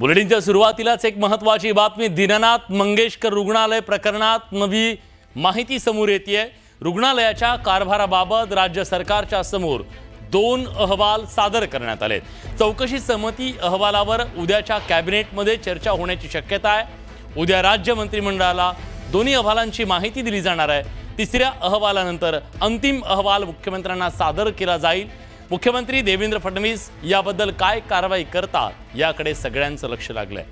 बुलेटिनच्या सुरुवातीलाच एक महत्त्वाची बातमी। दीनानाथ मंगेशकर रुग्णालय प्रकरणात नवी माहिती समोर येतेय। रुग्णालयाच्या कारभाराबाबत राज्य सरकारच्या समोर 2 अहवाल सादर करण्यात आले। चौकशी समिती अहवालावर उद्याच्या कॅबिनेटमध्ये चर्चा होण्याची शक्यता आहे। उद्या राज्य मंत्रिमंडळाला दोन्ही अहवालांची माहिती दिली जाणार आहे। तिसऱ्या अहवालानंतर अंतिम अहवाल मुख्यमंत्र्यांना सादर केला जाईल। मुख्यमंत्री देवेंद्र फडणवीस याबद्दल काय कारवाई करतात याकडे सगळ्यांचं लक्ष लागलंय।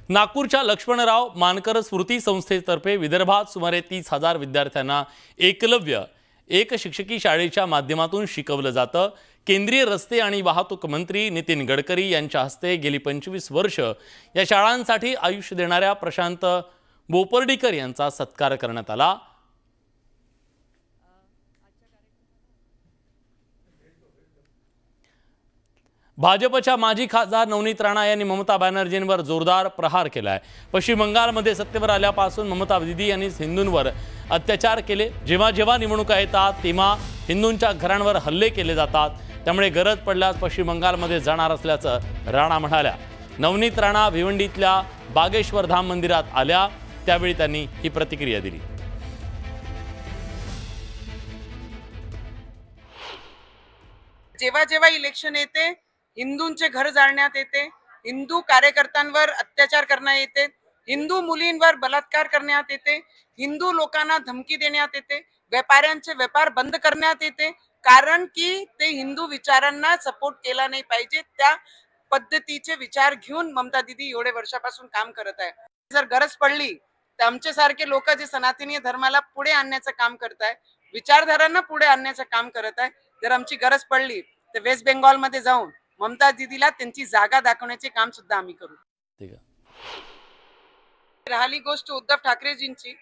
नागपूरच्या लक्ष्मणराव मानकर स्मृती संस्थेतर्फे विदर्भात सुमारे 30,000 विद्यार्थ्यांना एकलव्य एक शिक्षकी शाळेच्या माध्यमातून शिकवलं जातं। केंद्रीय रस्ते आणि वाहतूक मंत्री नितीन गडकरी यांच्या हस्ते गेली 25 वर्ष या शाळांसाठी आयुष्य देणाऱ्या प्रशांत बोपर्डीकर यांचा सत्कार करण्यात आला। भाजपच्या माजी खासदार नवनीत राणा यांनी ममता बॅनर्जींवर जोरदार प्रहार केलाय। पश्चिम बंगालमध्ये सत्तेवर आल्यापासून ममता दीदी यांनी हिंदूंवर अत्याचार केले। जेव्हा जेव्हा निवडणुका येतात तेव्हा हिंदूंच्या घरांवर हल्ले केले जातात। त्यामुळे गरज पडल्यास पश्चिम बंगालमध्ये जाणार असल्याचं राणा म्हणाल्या। नवनीत राणा भिवंडीतल्या बागेश्वर धाम मंदिरात आल्या त्यावेळी त्यांनी ही प्रतिक्रिया दिली। जेव्हा जेव्हा इलेक्शन येते हिंदूंचे घर जाळण्यात येते, हिंदू कार्यकर्त्यांवर अत्याचार करण्यात येते, हिंदू मुलींवर बलात्कार करण्यात येते, हिंदू लोकांना धमकी देण्यात येते, व्यापाऱ्यांचे व्यापार बंद करण्यात येते, कारण की ते हिंदू विचारांना सपोर्ट केला नाही पाहिजे। त्या पद्धतीचे विचार घेऊन ममता दीदी एवढे वर्षापासून काम करत आहे। जर गरज पडली तर आमचे सारखे लोक जे सनातनी धर्माला पुढे आणण्याचं काम करत आहे, विचारधारांना पुढे आणण्याचं काम करत आहे, जर आमची गरज पडली तर वेस्ट बेंगॉल मध्ये जाऊन ममता दीदीला त्यांची जागा दाखवण्याचे काम सुद्धा आम्ही करू। ठीक आहे। राहिली गोष्ट उद्धव ठाकरेजींची,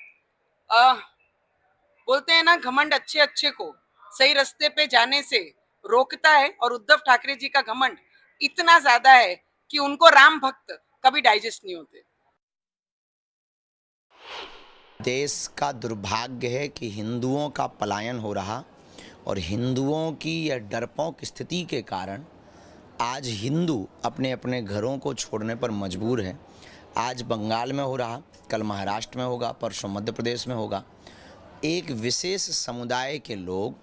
बोलते हैं ना घमंड अच्छे अच्छे को सही रास्ते पे जाने से रोकता है, और उद्धव ठाकरे जी का घमंड इतना ज्यादा है कि उनको राम भक्त कभी डाइजेस्ट नहीं होते। देश का दुर्भाग्य है कि हिंदुओं का पलायन हो रहा और हिंदुओं की यह डरपोक स्थिति के कारण आज हिंदू अपने अपने घरों को छोड़ने पर मजबूर है। आज बंगाल में हो रहा, कल महाराष्ट्र में होगा, परसों मध्य प्रदेश में होगा। एक विशेष समुदाय के लोग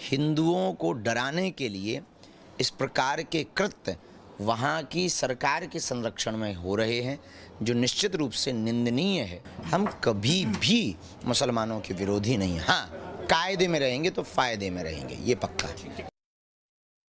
हिंदुओं को डराने के लिए इस प्रकार के कृत्य वहाँ की सरकार के संरक्षण में हो रहे हैं, जो निश्चित रूप से निंदनीय है। हम कभी भी मुसलमानों के विरोधी नहीं हैं। हाँ, कायदे में रहेंगे तो फ़ायदे में रहेंगे, ये पक्का है।